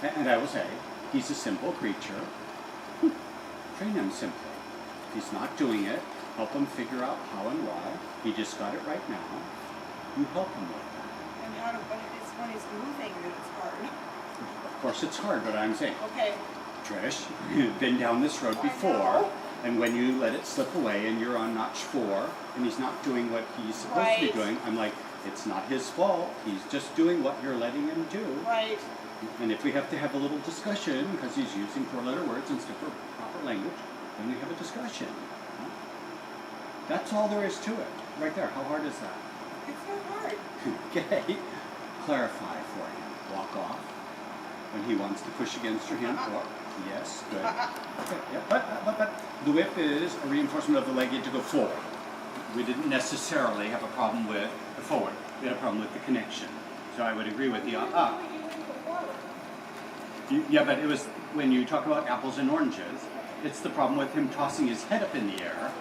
And I will say, he's a simple creature. Train him simply. If he's not doing it, help him figure out how and why. He just got it right now. You help him with that. And how do, but it's when he's moving that it's hard. Of course it's hard, but I'm saying, Okay. Trish, you've been down this road before, and when you let it slip away and you're on notch 4, and he's not doing what he's supposed to be doing, I'm like, it's not his fault. He's just doing what you're letting him do. Right. And if we have to have a little discussion, because he's using 4-letter words instead of proper language, then we have a discussion. That's all there is to it. Right there. How hard is that? It's not hard. Okay. Clarify for him. Walk off. When he wants to push against your hand, or yes, good. Okay, yeah, but the whip is a reinforcement of the leg to go forward. We didn't necessarily have a problem with the forward. We had a problem with the connection. So I would agree with the up. Yeah, but it was when you talk about apples and oranges, it's the problem with him tossing his head up in the air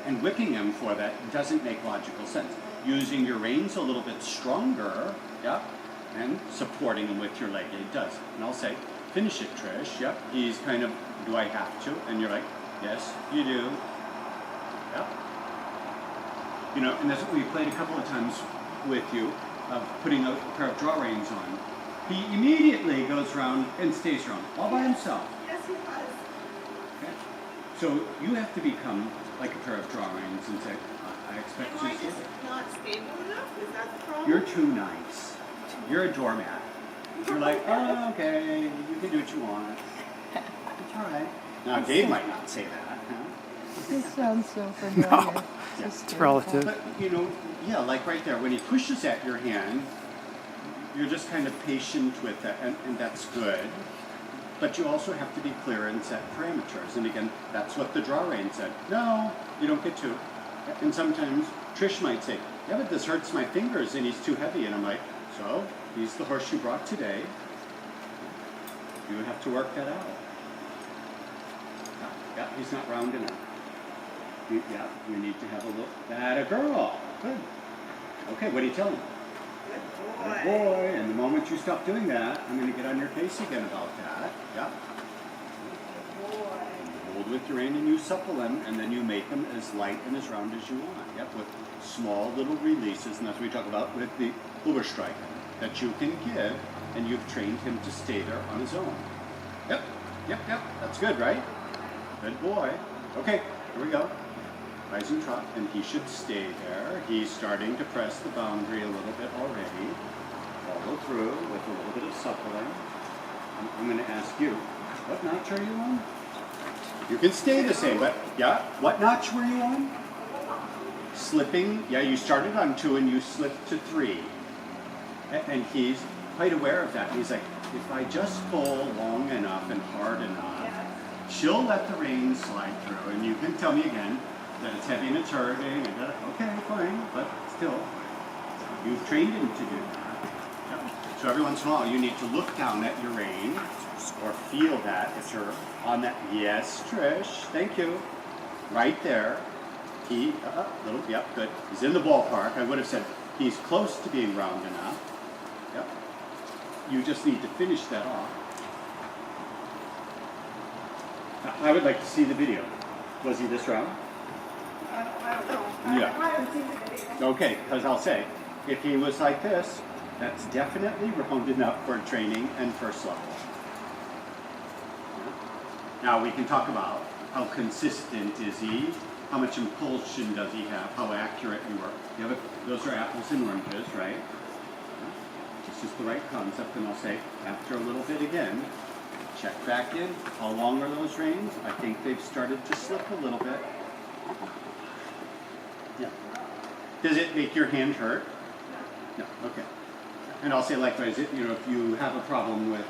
and whipping him for that doesn't make logical sense. Using your reins a little bit stronger, yeah, and supporting him with your leg, it does. And I'll say, finish it, Trish. Yep. He's kind of, do I have to? And you're like, yes, you do. Yep. You know, and that's what we played a couple of times with you, of putting a pair of draw reins on. He immediately goes around and stays around, all by himself. Yes, he does. Okay. So you have to become like a pair of draw reins and say, I expect Am I you to just stay. not stable enough? Is that the problem? You're too nice. You're a doormat. You're like, oh, okay, you can do what you want. It's all right. Now, Dave might not say that. Huh? This sounds so familiar. No. It's It's relative. But, you know, yeah, like right there, when he pushes at your hand, you're just kind of patient with that, and that's good. But you also have to be clear and set parameters. And again, that's what the draw rein said. No, you don't get to. And sometimes Trish might say, yeah, but this hurts my fingers and he's too heavy. And I'm like, so, he's the horse you brought today. You have to work that out. Yeah, he's not round enough. Yeah, we need to have a look. That a girl. Good. Okay, what do you tell him? Good Good boy. boy. And the moment you stop doing that, I'm going to get on your case again about that. Yeah. Good boy. Hold with your rein and you supple them, and then you make them as light and as round as you want. Yep, with small little releases, and that's what we talk about with the Uberstreichen, that you can give, and you've trained him to stay there on his own. Yep, that's good, right? Good boy. Okay, here we go. Rise and trot, and he should stay there. He's starting to press the boundary a little bit already. Follow through with a little bit of suppling. I'm going to ask you, what notch are you on? You can stay the same, but yeah, what notch were you on? Slipping, yeah, you started on 2 and you slipped to 3. And he's quite aware of that. He's like, if I just pull long enough and hard enough, she'll let the reins slide through. And you can tell me again that it's heavy and it's hurting. And okay, fine, but still, you've trained him to do that. Yep. So every once in a while, you need to look down at your rein or feel that if you're on that. Yes, Trish, thank you. Right there. He, little, yep, good. He's in the ballpark. I would have said he's close to being round enough. Yep. You just need to finish that off. I would like to see the video. Was he this round? I don't know. Yeah. I haven't seen the video. Okay, because I'll say, if he was like this, that's definitely round enough for training and first level. Now we can talk about how consistent is he, how much impulsion does he have, how accurate you are. Yeah, but those are apples and oranges, right? This is the right concept, and I'll say, after a little bit again, check back in. How long are those reins? I think they've started to slip a little bit. Yeah. Does it make your hand hurt? No. Okay. And I'll say likewise, if you have a problem with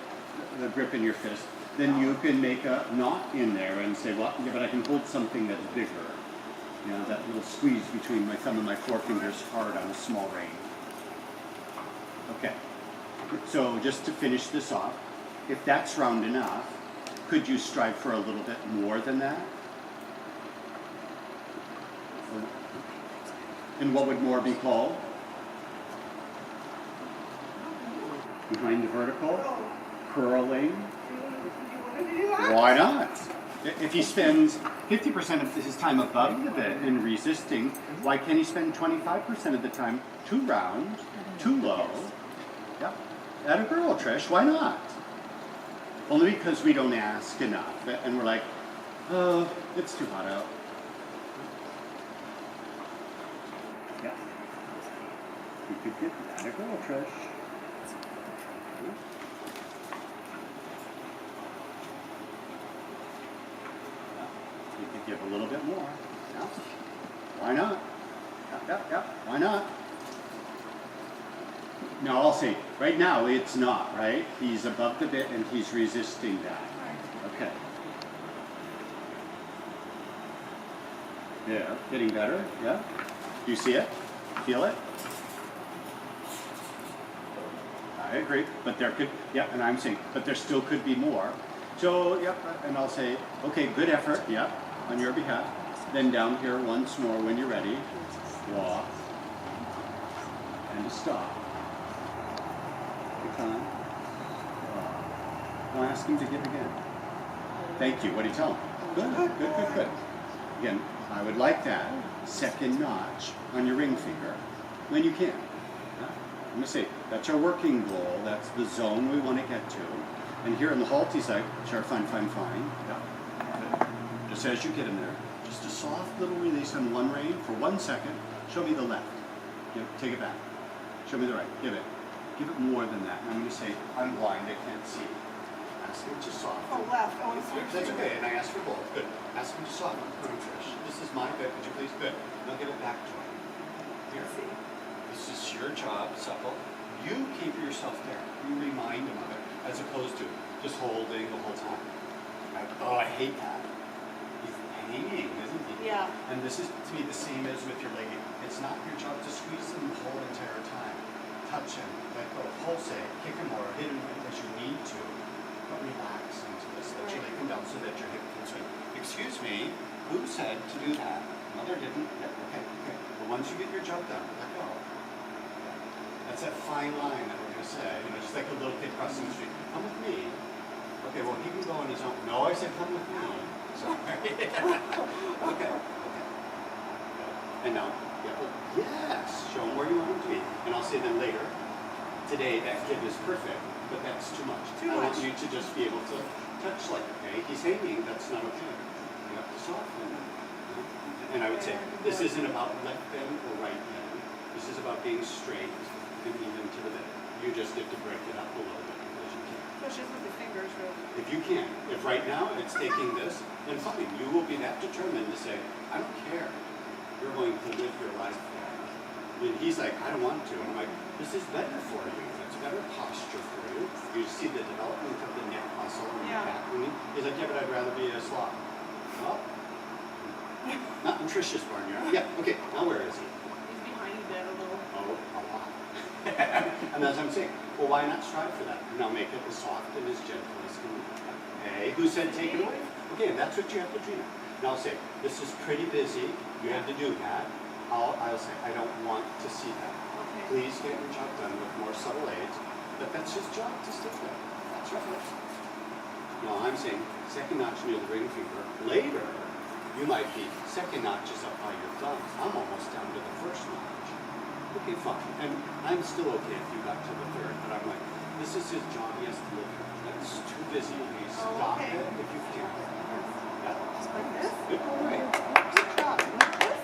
the grip in your fist, then you can make a knot in there and say, well, yeah, but I can hold something that's bigger. You know, that little squeeze between my thumb and my forefinger is hard on a small rein. Okay. So just to finish this off, if that's round enough, could you strive for a little bit more than that? And what would more be called? Behind the vertical? curling. Do you want to do that? Why not? If he spends 50% of his time above the bit and resisting, why can't he spend 25% of the time too round, too low? Yep. At a girl, Trish, why not? Only because we don't ask enough. And we're like, oh, it's too hot out. Yeah. You could get that a girl, Trish. You could give a little bit more. Yeah. Why not? Yeah. Why not? Now I'll say, right now it's not, right? He's above the bit and he's resisting that. Okay. Yeah, getting better, yeah? Do you see it? Feel it? I agree, but there could, yeah, and I'm saying, but there still could be more. So, yep, and I'll say, okay, good effort, yeah, on your behalf. Then down here once more when you're ready. Walk. And a stop. Good time. I'll ask him to give again. Thank you. What do you tell him? Good. Again, I would like that second notch on your ring finger when you can. I'm going to say, that's our working goal. That's the zone we want to get to. And here in the halt, he's like, sure, fine. Yeah. Just as you get in there, just a soft little release on one rein for 1 second. Show me the left. Take it back. Show me the right. Give it. Give it more than that. And I'm going to say, I'm blind, I can't see. Ask him to soften. Oh, left. Oh, it's That's okay, and I asked for both. Good. Ask him to soften. Come on, Trish. This is my bit. Could you please? Good. Now give it back to him. Here. This is your job, supple. You keep yourself there. You remind him of it, as opposed to just holding the whole time. Oh, I hate that. He's hanging, isn't he? Yeah. And this is, to me, the same as with your legging. It's not your job to squeeze him the whole entire time. Touch him, let go, pulsate, kick him or hit him as you need to. But relax into this. Let your leg come down so that your hip can swing. Excuse me, who said to do that? Mother didn't. Yeah, okay. But once you get your job done, let go. That's that fine line that we're going to say. Just like a little kid crossing the street. Come with me. Okay, well, he can go on his own. No, I said come with me. Sorry. Okay. And now, yes, show him where you want him to be. And I'll say then later, today that kid is perfect, but that's too much. I want you to just be able to touch like, okay, he's hanging, that's not okay. You have to soften. And I would say, this isn't about left bend or right bend. This is about being straight and even to the bend. You just have to break it up a little bit as you can. Push it with the fingers, really. If you can. If right now it's taking this, then fine. You will be that determined to say, I don't care. You're going to live your life there. And he's like, I don't want to. And I'm like, this is better for you. It's better posture for you. You see the development of the neck muscle and the back. And he's like, yeah, but I'd rather be a sloth. Well, not in Trish's barnyard. Yeah, okay. Now where is he? He's behind the bed a little. Oh, a lot. And as I'm saying, well, why not strive for that? Now make it as soft and as gentle as can be. Hey, who said take it away? Okay, that's what you have to dream. Now I'll say, this is pretty busy. You had to do that. I'll say, I don't want to see that. Okay. Please get your job done with more subtle aids. But that's his job to stick there. That's right. Now I'm saying, second notch near the ring finger. Later, you might be second notch is up by your thumb. I'm almost down to the first notch. Okay, fine. And I'm still okay if you got to the third. But I'm like, this is his job. He has to live here. That's too busy. Please stop it if you can. Yeah. Just like this? Good. All right. Good job. Like this?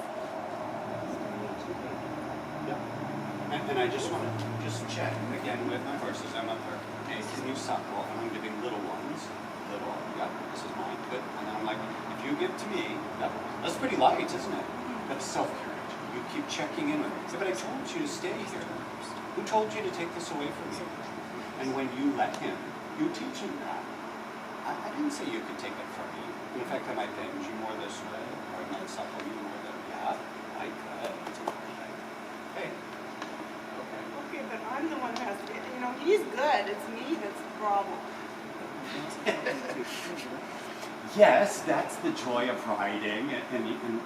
Yeah. And I just want to just check again with my horses. I'm up there. Hey, can you suckle? And I'm giving little ones. Little. Yeah, this is mine. Good. And I'm like, if you give to me, that's pretty light, isn't it? That's self-carriage. You keep checking in with me. Yeah, but I told you to stay here. Who told you to take this away from me? And when you let him, you teach him that. I didn't say you could take it from me. In fact, I might bend you more this way, or I might suckle you more that way. Yeah, I could. Hey. Okay. Okay, but I'm the one who has to get, he's good. It's me that's the problem. Yes, that's the joy of riding, and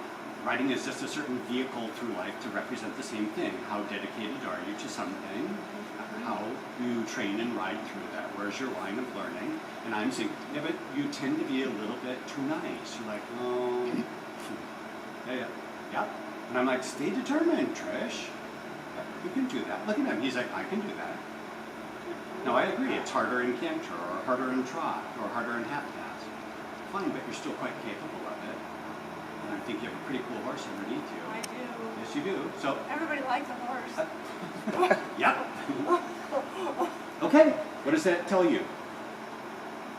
riding is just a certain vehicle through life to represent the same thing. How dedicated are you to something? How you train and ride through that. Where's your line of learning? And I'm saying, yeah, but you tend to be a little bit too nice. You're like, oh, yeah. And I'm like, stay determined, Trish. You can do that. Look at him. He's like, I can do that. Now, I agree. It's harder in canter, or harder in trot, or harder in half pass. Fine, but you're still quite capable of it. And I think you have a pretty cool horse underneath you. I do. Yes, you do. So Everybody likes a horse. Yep. Okay. What does that tell you?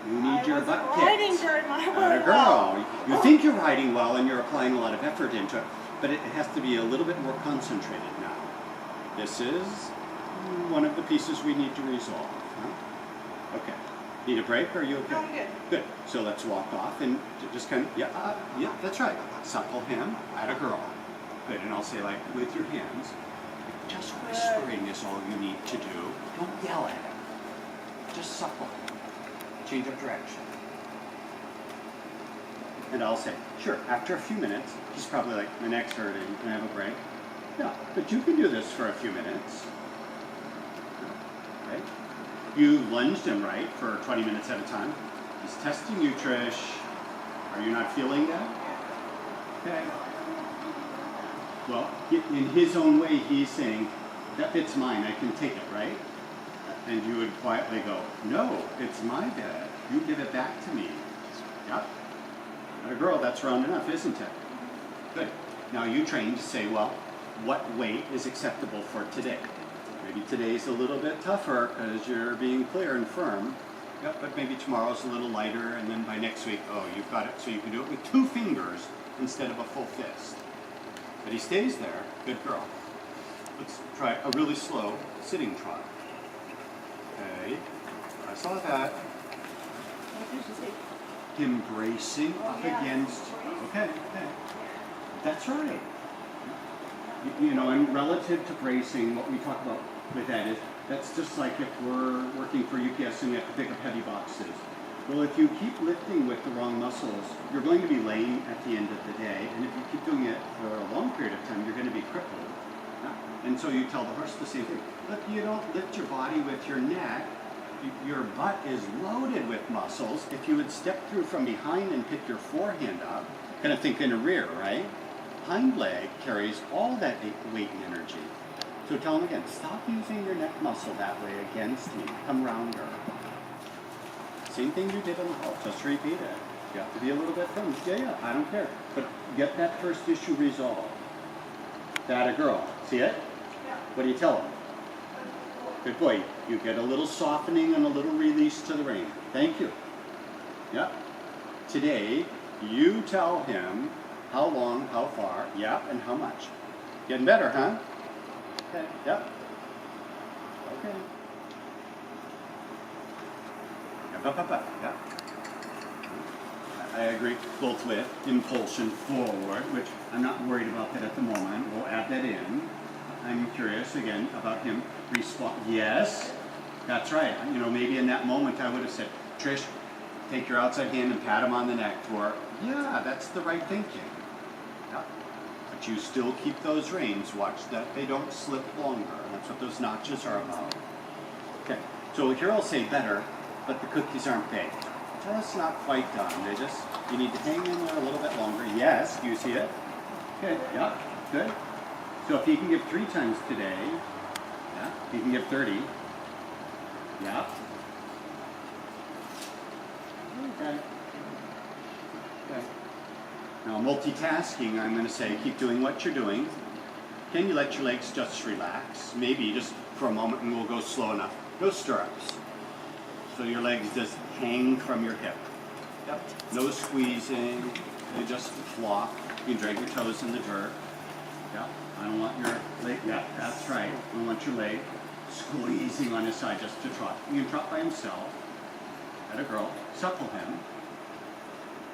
You need your butt kicked. Riding during my Atta girl. You think you're riding well and you're applying a lot of effort into it, but it has to be a little bit more concentrated now. This is one of the pieces we need to resolve. Huh? Okay. Need a break? Or are you okay? I'm good. Good. So let's walk off and just kind of, yeah, that's right. Supple him. Atta girl. Good. And I'll say, like, with your hands, just whispering is all you need to do. Don't yell at him. Just supple him. Change of direction. And I'll say, sure, after a few minutes, he's probably like, my neck's hurting, can I have a break? No, but you can do this for a few minutes. Right? You lunged him, right, for 20 minutes at a time. He's testing you, Trish. Are you not feeling that? Okay. Well, in his own way, he's saying, that bit's mine, I can take it, right? And you would quietly go, no, it's my bed. You give it back to me. Yep. Atta girl, that's round enough, isn't it? Good. Now you train to say, well, what weight is acceptable for today? Maybe today's a little bit tougher because you're being clear and firm. Yep, but maybe tomorrow's a little lighter, and then by next week, oh, you've got it so you can do it with 2 fingers instead of a full fist. But he stays there. Good girl. Let's try a really slow sitting trot. Okay, I saw that. What did you say? Him bracing up against. Okay. That's right. You know, and relative to bracing, what we talk about with that is that's just like if we're working for UPS and we have to pick up heavy boxes. Well, if you keep lifting with the wrong muscles, you're going to be lame at the end of the day, and if you keep doing it for a long period of time, you're going to be crippled. And so you tell the horse the same thing. Look, you don't lift your body with your neck. Your butt is loaded with muscles. If you would step through from behind and pick your forehand up, kind of think in the rear, right? Hind leg carries all that weight and energy. So tell him again, stop using your neck muscle that way against me. Come rounder. Same thing you did on the halt, just repeat it. You have to be a little bit firm. Yeah, I don't care. But get that first issue resolved. That a girl. See it? Yeah. What do you tell him? Good boy. You get a little softening and a little release to the rein. Thank you. Yep. Today, you tell him how long, how far, yep, and how much. Getting better, huh? Okay. Yep. Okay. Yep. I agree both with impulsion forward, which I'm not worried about that at the moment. We'll add that in. I'm curious again about him respond. Yes, that's right. You know, maybe in that moment I would have said, Trish, take your outside hand and pat him on the neck for, yeah, that's the right thinking. Yep. But you still keep those reins. Watch that they don't slip longer. That's what those notches are about. Okay, so here I'll say better, but the cookies aren't baked. Just not quite done. You need to hang in there a little bit longer. Yes, do you see it? Good, yeah, good. So if he can give 3 times today, yeah, he can give 30. Yeah. Okay. Okay. Now multitasking, I'm going to say keep doing what you're doing. Can you let your legs just relax? Maybe just for a moment, and we'll go slow enough. No stirrups. So your legs just hang from your hip. Yep. No squeezing. They just flop. You can drag your toes in the dirt. Yep. I don't want your leg. Yeah, that's right. I don't want your leg squeezing on his side just to trot. You can trot by himself. At a girl. Supple him.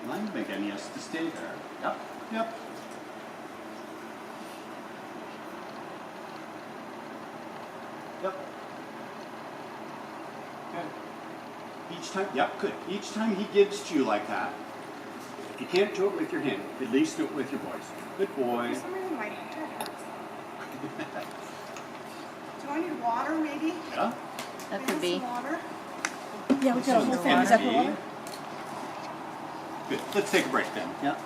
Line again. He has to stay there. Yep. Yep. Yep. Good. Each time, yep, good. Each time he gives to you like that, If you can't do it with your hand, at least do it with your voice. Good boy. For some reason my head hurts. Do I need water maybe? Yeah. That Maybe could be. some water? Yeah, we got a whole thing. Is that the water? Good. Let's take a break then. Yeah.